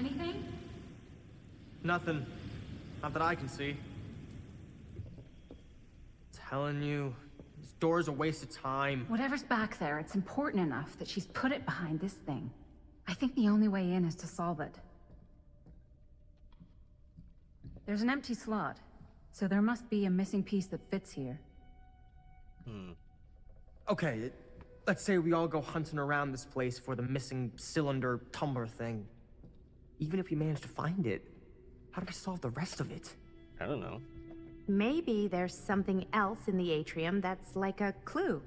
Anything? Nothing. Not that I can see. Telling you, this door's a waste of time. Whatever's back there, it's important enough that she's put it behind this thing. I think the only way in is to solve it. There's an empty slot, so there must be a missing piece that fits here. Okay, let's say we all go hunting around this place for the missing cylinder tumbler thing. Even if we manage to find it, how do we solve the rest of it? I don't know. Maybe there's something else in the atrium that's like a clue.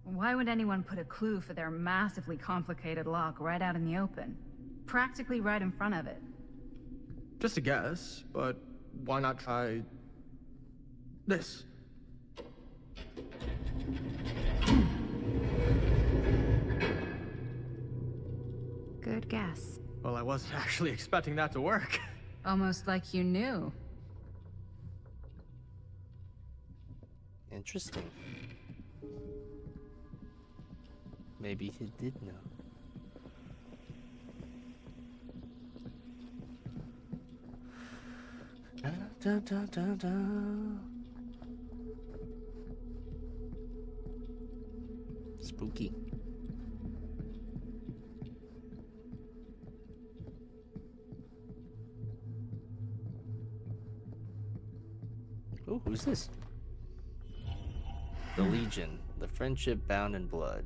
Why would anyone put a clue for their massively complicated lock right out in the open? Practically right in front of it. Just a guess, but why not try this? Good guess. Well, I wasn't actually expecting that to work. Almost like you knew. Interesting. Maybe he did know. Da, da, da, da, da. Spooky. Oh, who's this? The Legion, the friendship bound in blood.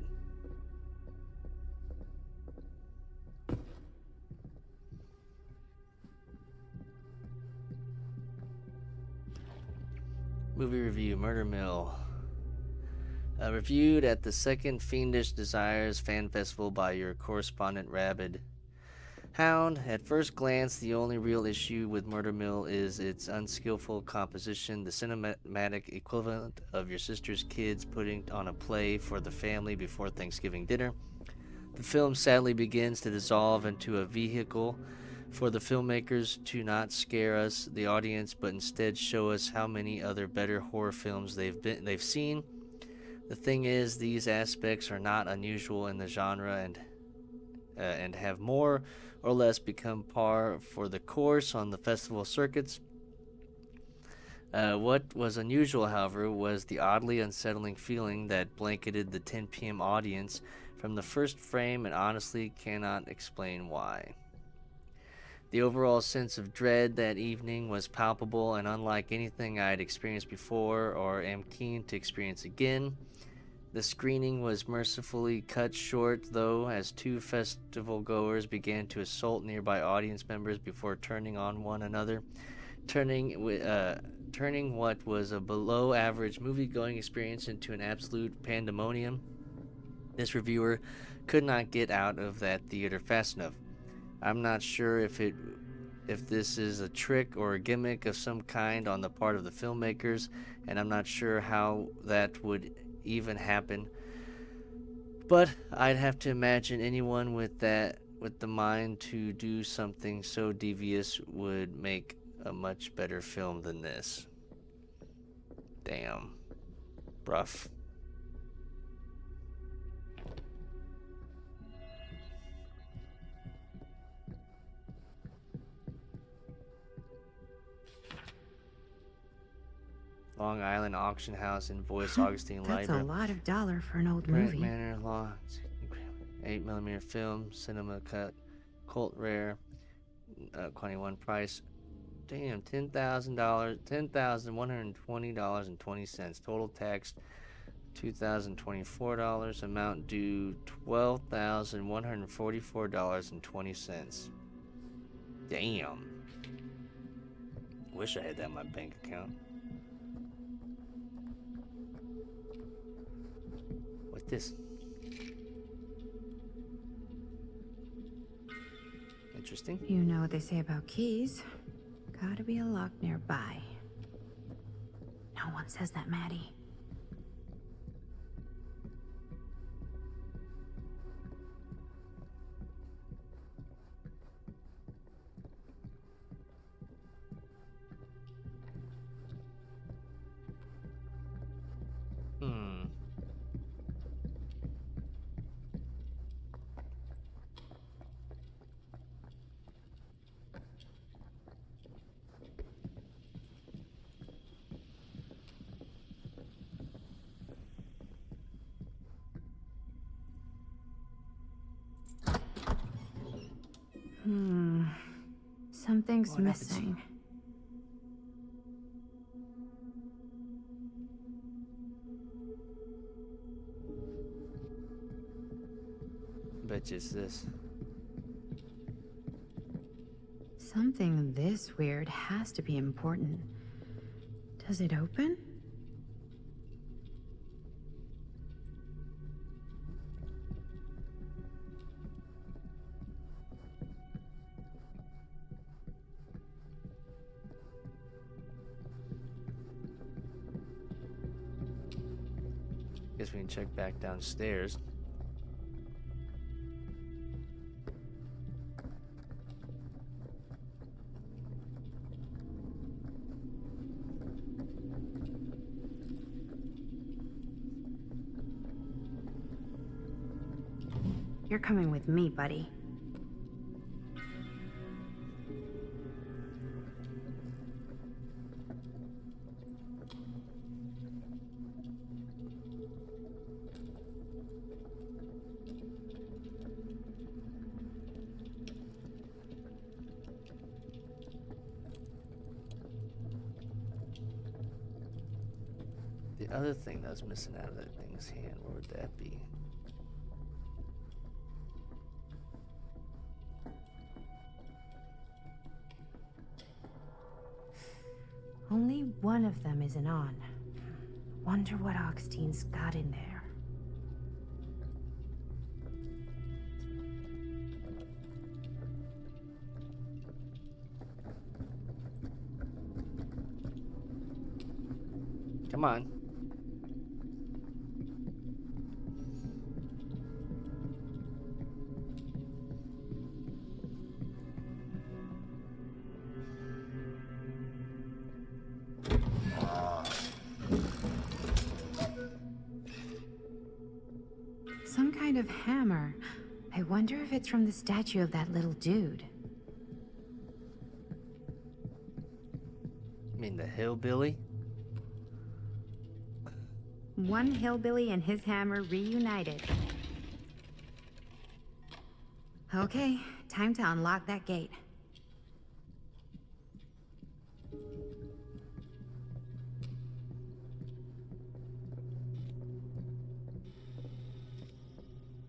Movie review, Murder Mill. Reviewed at the second Fiendish Desires Fan Festival by your correspondent Rabid Hound. At first glance, the only real issue with Murder Mill is its unskillful composition, the cinematic equivalent of your sister's kids putting on a play for the family before Thanksgiving dinner. The film sadly begins to dissolve into a vehicle for the filmmakers to not scare us, the audience, but instead show us how many other better horror films they've seen. The thing is, these aspects are not unusual in the genre and have more or less become par for the course on the festival circuits. What was unusual, however, was the oddly unsettling feeling that blanketed the 10 p.m. audience from the first frame, and honestly cannot explain why. The overall sense of dread that evening was palpable and unlike anything I had experienced before or am keen to experience again. The screening was mercifully cut short, though, as two festival goers began to assault nearby audience members before turning on one another, turning what was a below-average movie-going experience into an absolute pandemonium. This reviewer could not get out of that theater fast enough. I'm not sure if this is a trick or a gimmick of some kind on the part of the filmmakers, and I'm not sure how that would even happen. But I'd have to imagine anyone with the mind to do something so devious would make a much better film than this. Damn. Rough. Long Island Auction House in Voice Augustine That's Library. a lot of dollar for an old Grant movie. Manor Law, 8mm film, cinema cut, cult rare, quantity one price. Damn, $10,000, $10,120.20. Total tax, $2,024. Amount due, $12,144.20. Damn. Wish I had that in my bank account. What's this? Interesting. You know what they say about keys. Gotta be a lock nearby. No one says that, Maddie. Something's What happens? missing. Bet you it's this. Something this weird has to be important. Does it open? Guess we can check back downstairs. You're coming with me, buddy. The other thing that was missing out of that thing's hand, what would that be? Only one of them isn't on. Wonder what Augustine's got in there. Come on. Some kind of hammer. I wonder if it's from the statue of that little dude. I mean the hillbilly? One hillbilly and his hammer reunited. Okay, time to unlock that gate.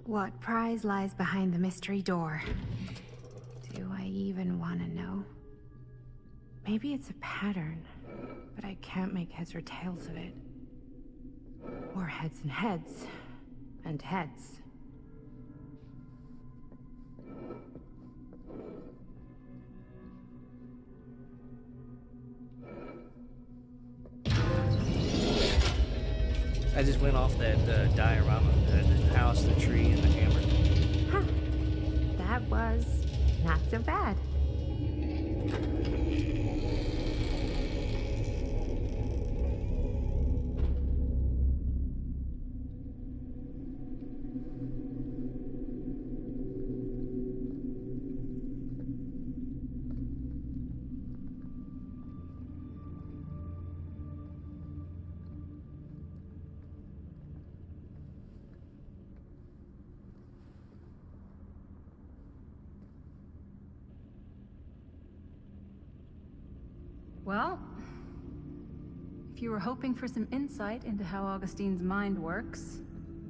What prize lies behind the mystery door? Do I even want to know? Maybe it's a pattern, but I can't make heads or tails of it. Or heads and heads, and heads. I just went off that diorama, the house, the tree, and the hammer. Huh. That was not so bad. Well, if you were hoping for some insight into how Augustine's mind works,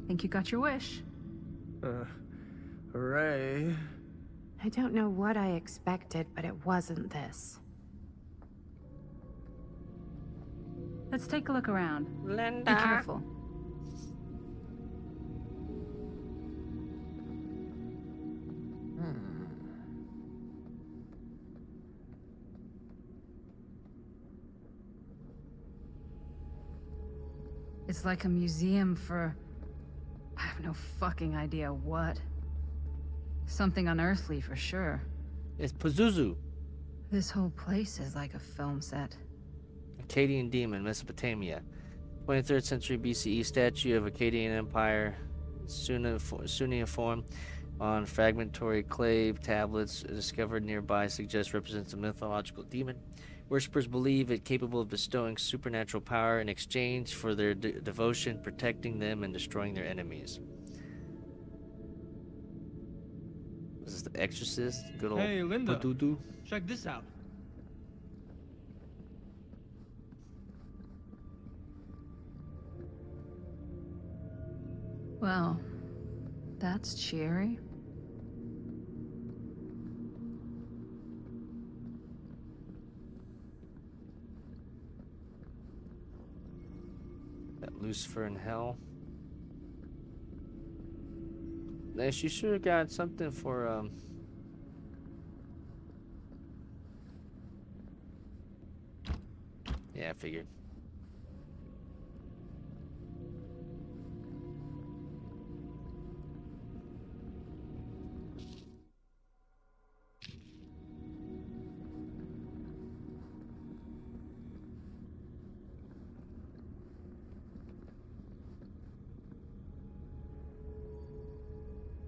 I think you got your wish. Hooray. I don't know what I expected, but it wasn't this. Let's take a look around. Linda. Be careful. It's like a museum for... I have no fucking idea what. Something unearthly for sure. It's Pazuzu, This whole place is like a film set. Akkadian demon, Mesopotamia. 23rd century BCE statue of Akkadian Empire, Suniform on fragmentary clay tablets discovered nearby suggests represents a mythological demon. Worshippers believe it capable of bestowing supernatural power in exchange for their devotion, protecting them and destroying their enemies. This is The Exorcist. Good old Hey, Linda. Badudu. Check this out. Well, that's cheery. That Lucifer in Hell. Now, she sure got something for, Yeah, I figured.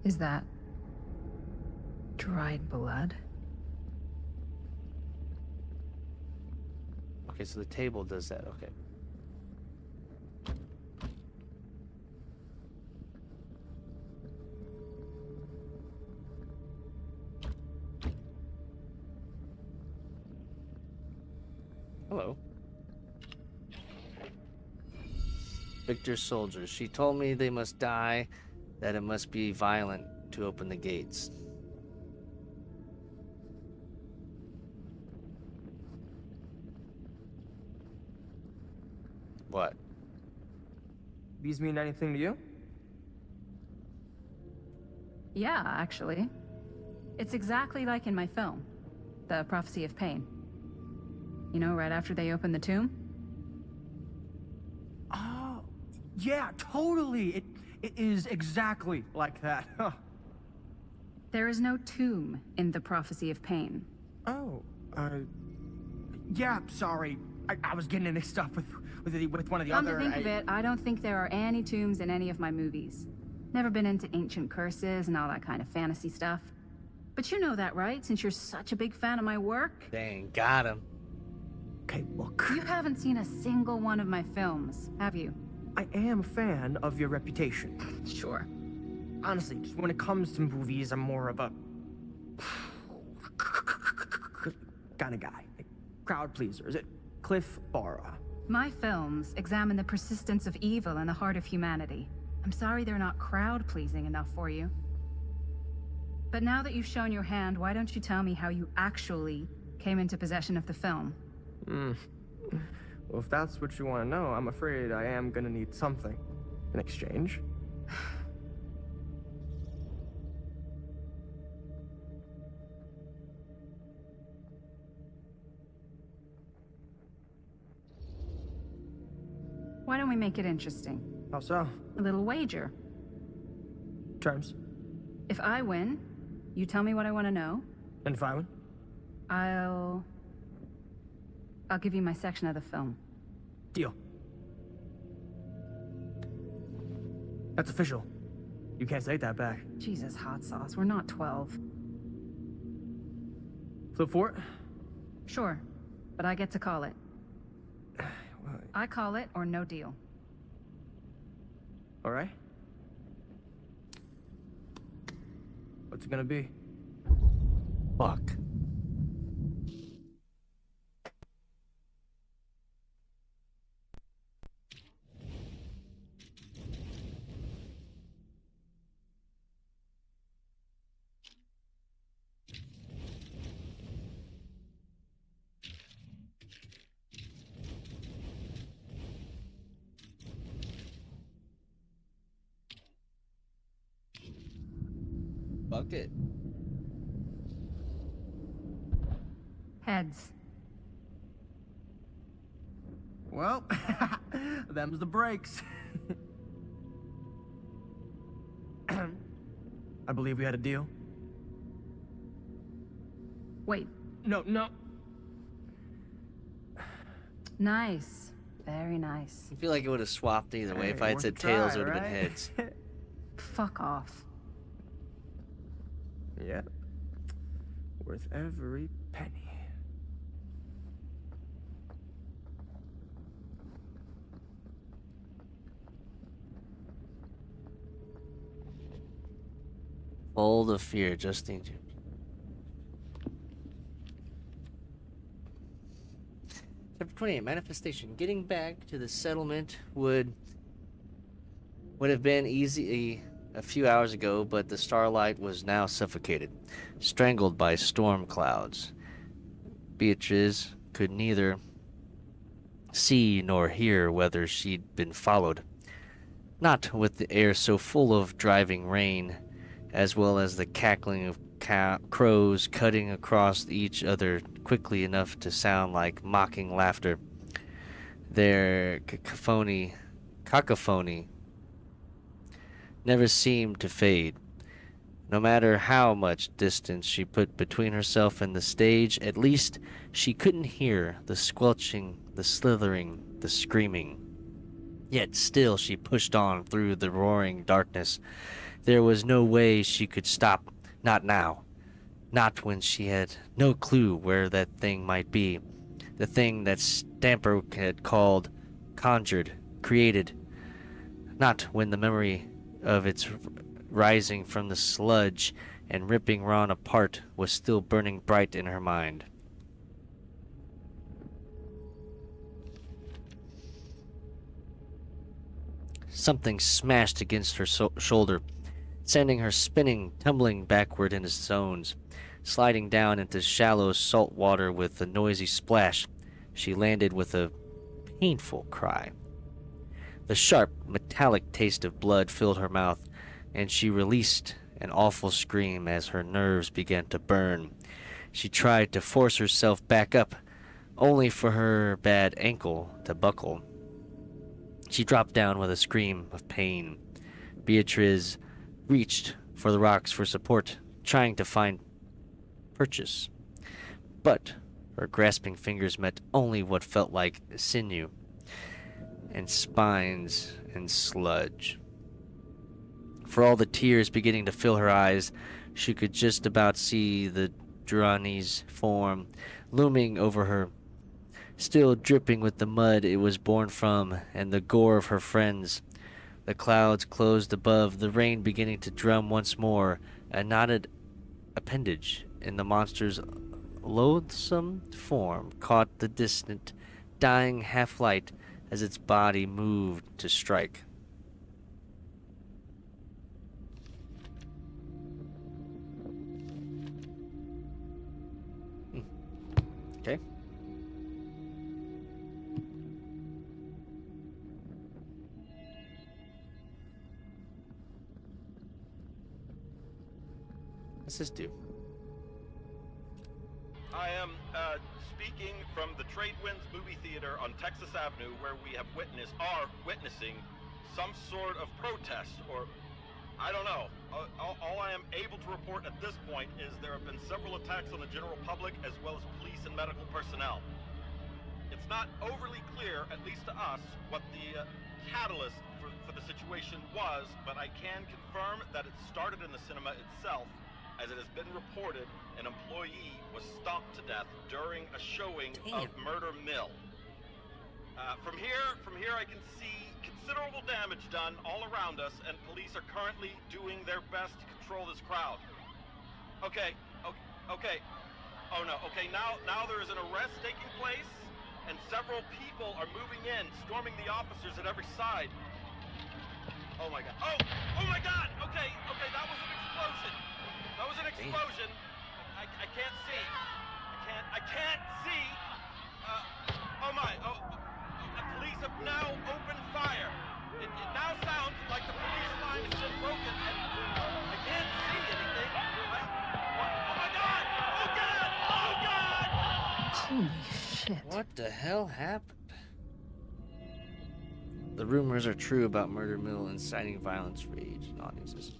Is that dried blood? Okay, so the table does that. Okay. Hello. Victor's soldiers. She told me they must die, that it must be violent to open the gates. What? These mean anything to you? Yeah, actually. It's exactly like in my film, The Prophecy of Pain. You know, right after they open the tomb? Oh, yeah, totally. It is exactly like that. Huh. There is no tomb in The Prophecy of Pain. Oh, yeah, sorry. I was getting mixed up with one of the Come other. to think of it, I don't think there are any tombs in any of my movies. Never been into ancient curses and all that kind of fantasy stuff. But you know that, right? Since you're such a big fan of my work? Dang, got him. Okay, look. You haven't seen a single one of my films, have you? I am a fan of your reputation. Sure. Honestly, just when it comes to movies, I'm more of a kind of guy. Crowd pleaser. Is it Cliff Barra? My films examine the persistence of evil in the heart of humanity. I'm sorry they're not crowd-pleasing enough for you. But now that you've shown your hand, why don't you tell me how you actually came into possession of the film? Well, if that's what you want to know, I'm afraid I am gonna need something in exchange. Why don't we make it interesting? How so? A little wager. Terms. If I win, you tell me what I want to know. And if I win? I'll give you my section of the film. Deal. That's official. You can't take that back. Jesus, hot sauce. We're not 12. Flip for it? Sure, but I get to call it. Well, I call it or no deal. all right. What's it gonna be? Fuck. Fuck it. Heads. Well, them's the breaks. I believe we had a deal. Wait. No. Nice. Very nice. I feel like it would have swapped either way. If Hey, I had worth said a try, tails, it would have been right? heads. Fuck off. Yep. Worth every penny. Full of fear, just need you. Chapter 28, Manifestation. Getting back to the settlement would have been easy a few hours ago, but the starlight was now suffocated, strangled by storm clouds. Beatrice could neither see nor hear whether she'd been followed. Not with the air so full of driving rain, as well as the cackling of crows cutting across each other quickly enough to sound like mocking laughter. Their cacophony never seemed to fade. No matter how much distance she put between herself and the stage, at least she couldn't hear the squelching, the slithering, the screaming. Yet still she pushed on through the roaring darkness. There was no way she could stop, not now. Not when she had no clue where that thing might be. The thing that Stamper had called, conjured, created. Not when the memory of its rising from the sludge and ripping Ron apart was still burning bright in her mind. Something smashed against her shoulder, sending her spinning, tumbling backward into zones. Sliding down into shallow salt water with a noisy splash, she landed with a painful cry. The sharp, metallic taste of blood filled her mouth, and she released an awful scream as her nerves began to burn. She tried to force herself back up, only for her bad ankle to buckle. She dropped down with a scream of pain. Beatrice reached for the rocks for support, trying to find purchase. But her grasping fingers met only what felt like sinew and spines and sludge. For all the tears beginning to fill her eyes, she could just about see the Durrani's form looming over her, still dripping with the mud it was born from and the gore of her friends. The clouds closed above, the rain beginning to drum once more, a knotted appendage in the monster's loathsome form caught the distant, dying half-light as its body moved to strike. Okay. What's this do? I am speaking from the Tradewinds Movie Theater on Texas Avenue, where we are witnessing some sort of protest, or I don't know. All I am able to report at this point is there have been several attacks on the general public as well as police and medical personnel. It's not overly clear, at least to us, what the catalyst for the situation was, but I can confirm that it started in the cinema itself. As it has been reported, an employee was stomped to death during a showing of Murder Mill. From here I can see considerable damage done all around us, and police are currently doing their best to control this crowd. Okay. Oh no, okay, now there is an arrest taking place, and several people are moving in, storming the officers at every side. Oh my god. Oh my god! Okay, that was an explosion. That was an explosion. I can't see. I can't see. The police have now opened fire. It now sounds like the police line has been broken, and I can't see anything. Oh my god! Oh god! Holy shit. What the hell happened? The rumors are true about Murder Mill inciting violence, rage, and audiences.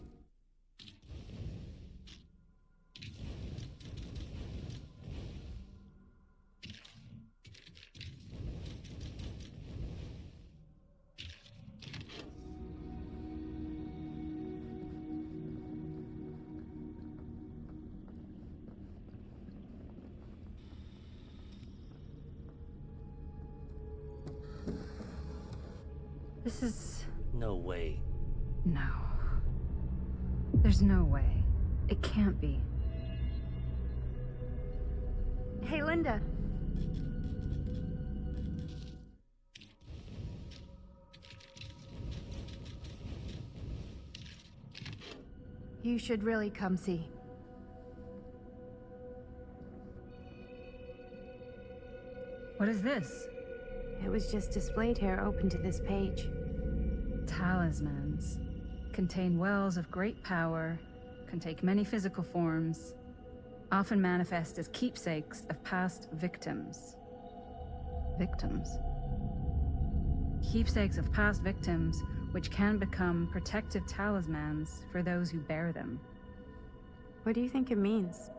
This is... No way. No. There's no way. It can't be. Hey, Linda. You should really come see. What is this? It was just displayed here, open to this page. Talismans. Contain wells of great power, can take many physical forms, often manifest as keepsakes of past victims. Victims? Keepsakes of past victims, which can become protective talismans for those who bear them. What do you think it means?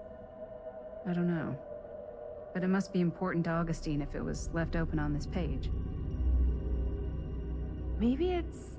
I don't know. But it must be important to Augustine if it was left open on this page. Maybe it's